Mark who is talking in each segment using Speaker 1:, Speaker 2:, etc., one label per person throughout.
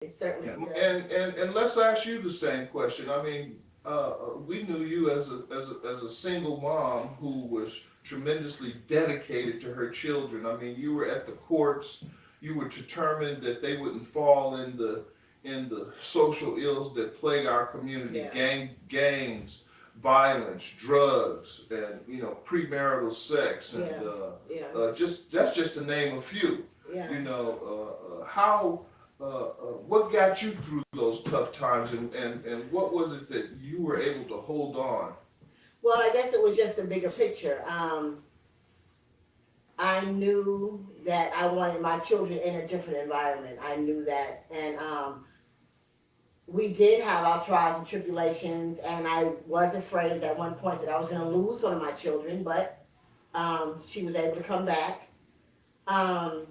Speaker 1: It certainly
Speaker 2: And let's ask you the same question. I mean, we knew you as a single mom who was tremendously dedicated to her children. I mean, you were at the courts. You were determined that they wouldn't fall in the social ills that plague our community,
Speaker 1: Yeah.
Speaker 2: gangs, violence, drugs, and premarital sex, and just that's just to name a few.
Speaker 1: Yeah.
Speaker 2: How what got you through those tough times, and what was it that you were able to hold on?
Speaker 1: Well, I guess it was just a bigger picture. I knew that I wanted my children in a different environment. I knew that, and we did have our trials and tribulations, and I was afraid at one point that I was going to lose one of my children, but she was able to come back. Um,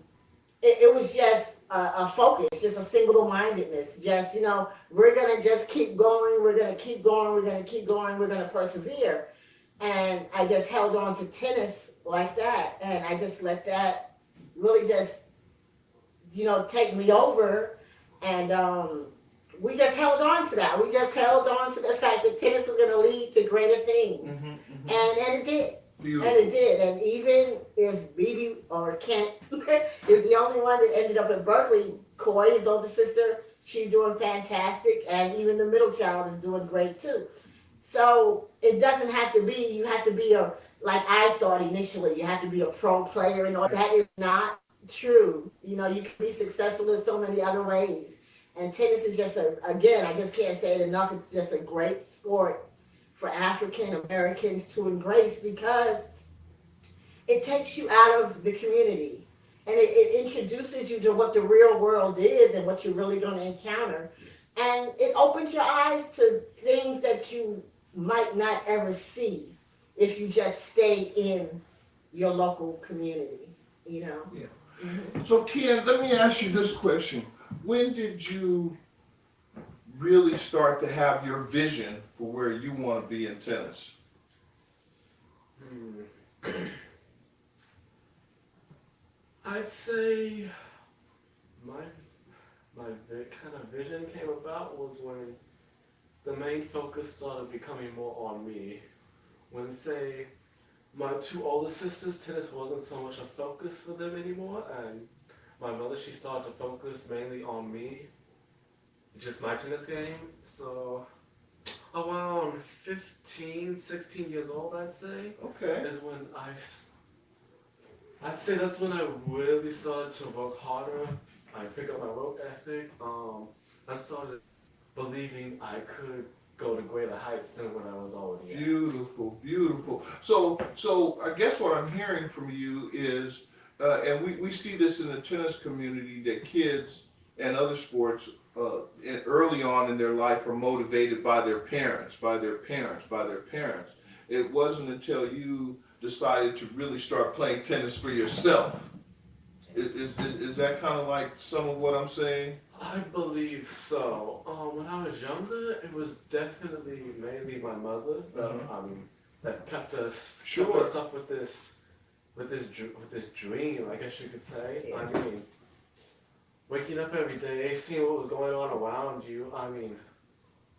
Speaker 1: it was just a focus, just a single-mindedness. Just, we're going to just keep going, we're going to keep going, we're going to keep going, we're going to persevere. And I just held on to tennis like that, and I just let that really just, take me over. And we just held on to that. We just held on to the fact that tennis was going to lead to greater things. And it did.
Speaker 2: Beautiful.
Speaker 1: And it did. And even if Bibi or Kent is the only one that ended up at Berkeley, Coy, his older sister, she's doing fantastic. And even the middle child is doing great too. So it doesn't have to be, you have to be like I thought initially, you have to be a pro player and all. That is not true. You can be successful in so many other ways. And tennis is just again, I just can't say it enough, it's just a great sport for African Americans to embrace because it takes you out of the community and it introduces you to what the real world is and what you're really going to encounter. And it opens your eyes to things that you might not ever see if you just stay in your local community,
Speaker 2: Yeah. So Ken, let me ask you this question. When did you really start to have your vision for where you want to be in tennis?
Speaker 3: I'd say my kind of vision came about was when the main focus started becoming more on me. When, say, my two older sisters, tennis wasn't so much a focus for them anymore, and my mother, she started to focus mainly on me, just my tennis game. So around 15, 16 years old, I'd say,
Speaker 2: Okay.
Speaker 3: is when I'd say that's when I really started to work harder. I picked up my work ethic. I started believing I could go to greater heights than when I was already at.
Speaker 2: Beautiful, beautiful. So I guess what I'm hearing from you is, and we see this in the tennis community, that kids and other sports early on in their life are motivated by their parents, by their parents, by their parents. It wasn't until you decided to really start playing tennis for yourself. Is that kind of like some of what I'm saying?
Speaker 3: I believe so. When I was younger, it was definitely mainly my mother that kept us up with this dream, I guess you could say.
Speaker 1: Yeah.
Speaker 3: I mean, waking up every day, seeing what was going on around you. I mean,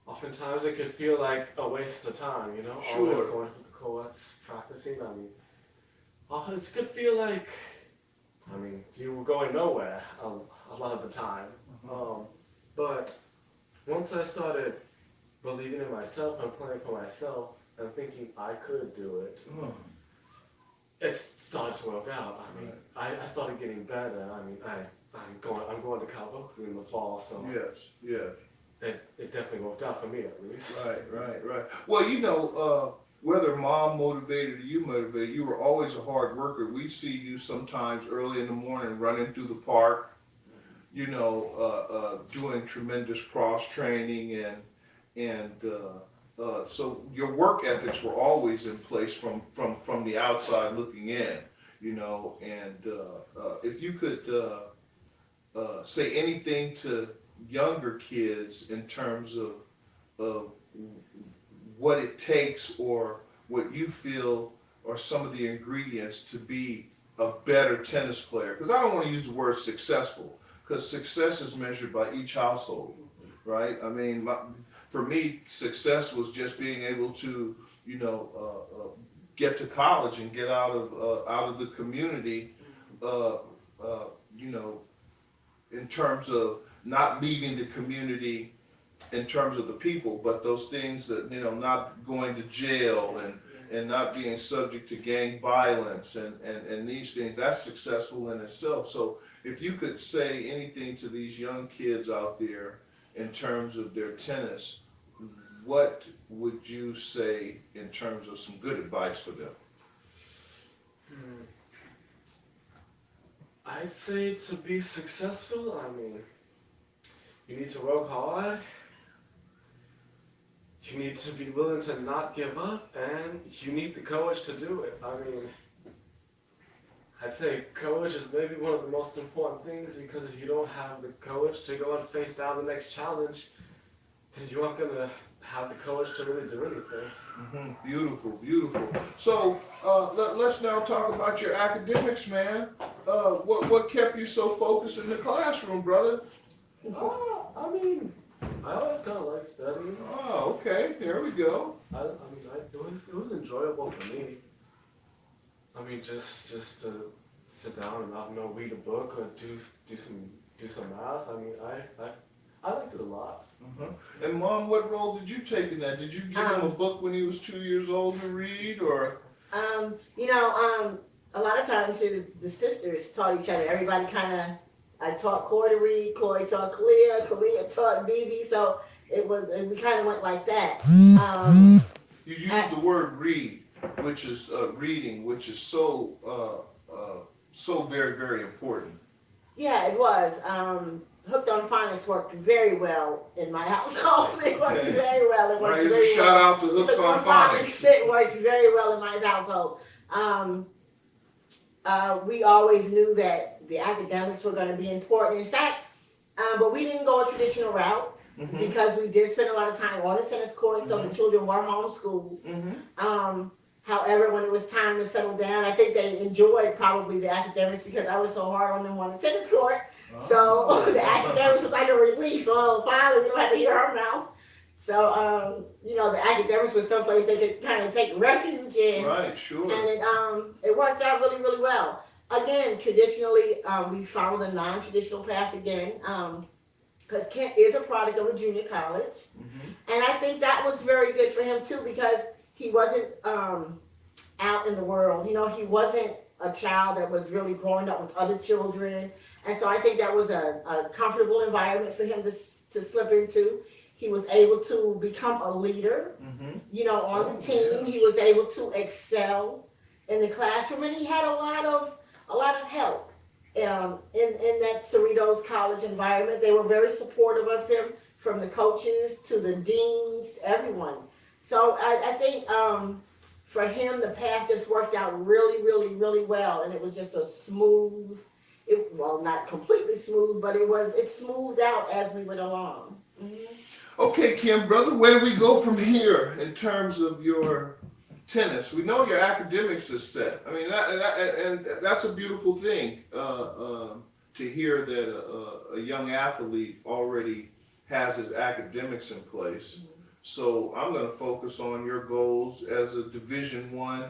Speaker 3: oftentimes it could feel like a waste of time,
Speaker 2: Sure.
Speaker 3: always going to the courts, practicing. I mean, it could feel like, you were going nowhere a lot of the time. But once I started believing in myself and playing for myself and thinking I could do it, it started to work out. I started getting better. I'm going to Cal Berkeley in the fall, so
Speaker 2: Yes.
Speaker 3: it definitely worked out for me at least.
Speaker 2: Right. Well, whether mom motivated or you motivated, you were always a hard worker. We see you sometimes early in the morning running through the park, doing tremendous cross training and so your work ethics were always in place from the outside looking in, and if you could say anything to younger kids in terms of what it takes or what you feel are some of the ingredients to be a better tennis player, because I don't want to use the word successful, because success is measured by each household, right? I mean, for me, success was just being able to, get to college and get out of the community, in terms of not leaving the community in terms of the people, but those things that, not going to jail and not being subject to gang violence and these things, that's successful in itself. So if you could say anything to these young kids out there in terms of their tennis, what would you say in terms of some good advice for them?
Speaker 3: I'd say to be successful, I mean, you need to work hard, you need to be willing to not give up, and you need the courage to do it. I mean, I'd say courage is maybe one of the most important things, because if you don't have the courage to go and face down the next challenge, then you aren't going to have the courage to really do anything.
Speaker 2: Mm-hmm. Beautiful, beautiful. So let's now talk about your academics, man. What kept you so focused in the classroom, brother?
Speaker 3: I mean, I always kind of like studying.
Speaker 2: Oh, okay. There we go.
Speaker 3: It was enjoyable for me. I mean, just to sit down and read a book or do some math. I mean, I liked it a lot.
Speaker 2: Mm-hmm. And Mom, what role did you take in that? Did you give him a book when he was 2 years old to read, or?
Speaker 1: A lot of times the sisters taught each other. Everybody I taught Coy to read, Coy taught Kalia taught Bibi, so we kind of went like that.
Speaker 2: You used the word read, which is reading, which is so very, very important.
Speaker 1: Yeah, it was. Hooked on Phonics worked very well in my household. It worked very well. It worked
Speaker 2: right,
Speaker 1: very
Speaker 2: shout
Speaker 1: well.
Speaker 2: out to Hooks on Phonics.
Speaker 1: It worked very well in my household. We always knew that the academics were going to be important. In fact, but we didn't go a traditional route, because we did spend a lot of time on the tennis court, so the children were homeschooled. However, when it was time to settle down, I think they enjoyed probably the academics, because I was so hard on them on the tennis court. So the academics was like a relief. Oh, finally, we don't have to hear her mouth. So, the academics was someplace they could kind of take refuge in.
Speaker 2: Right, sure.
Speaker 1: And it worked out really, really well. Again, traditionally, we followed a non-traditional path again, because Kent is a product of a junior college. And I think that was very good for him, too, because he wasn't out in the world. He wasn't a child that was really growing up with other children. And so I think that was a comfortable environment for him to slip into. He was able to become a leader, on the team. He was able to excel in the classroom, and he had a lot of help in that Cerritos College environment. They were very supportive of him, from the coaches to the deans, everyone. So I think for him, the path just worked out really, really, really well, and it was just a smooth. Not completely smooth, but it smoothed out as we went along.
Speaker 2: Okay, Kim, brother, where do we go from here in terms of your tennis? We know your academics is set. I mean, and that's a beautiful thing to hear that a young athlete already has his academics in place. So I'm going to focus on your goals as a Division I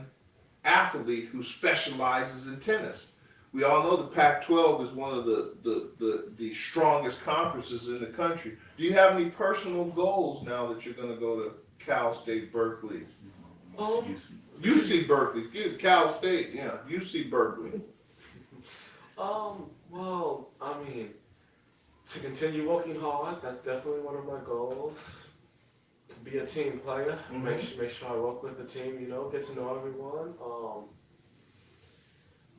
Speaker 2: athlete who specializes in tennis. We all know the Pac-12 is one of the strongest conferences in the country. Do you have any personal goals now that you're going to go to Cal State Berkeley? UC Berkeley, Cal State, yeah, UC Berkeley.
Speaker 3: Well, I mean, to continue working hard, that's definitely one of my goals. Be a team player, make sure I work with the team, get to know everyone.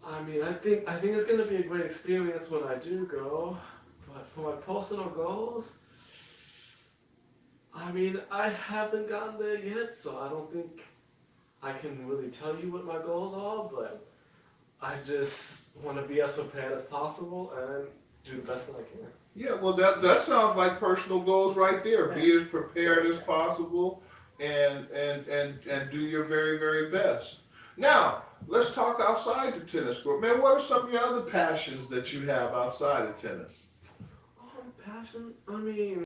Speaker 3: I mean, I think it's going to be a great experience when I do go, but for my personal goals, I mean, I haven't gotten there yet, so I don't think I can really tell you what my goals are, but I just want to be as prepared as possible and do the best that I can.
Speaker 2: Yeah, well, that sounds like personal goals right there. Be as prepared as possible and do your very, very best. Now, let's talk outside the tennis court. Man, what are some of your other passions that you have outside of tennis?
Speaker 3: passion? I mean,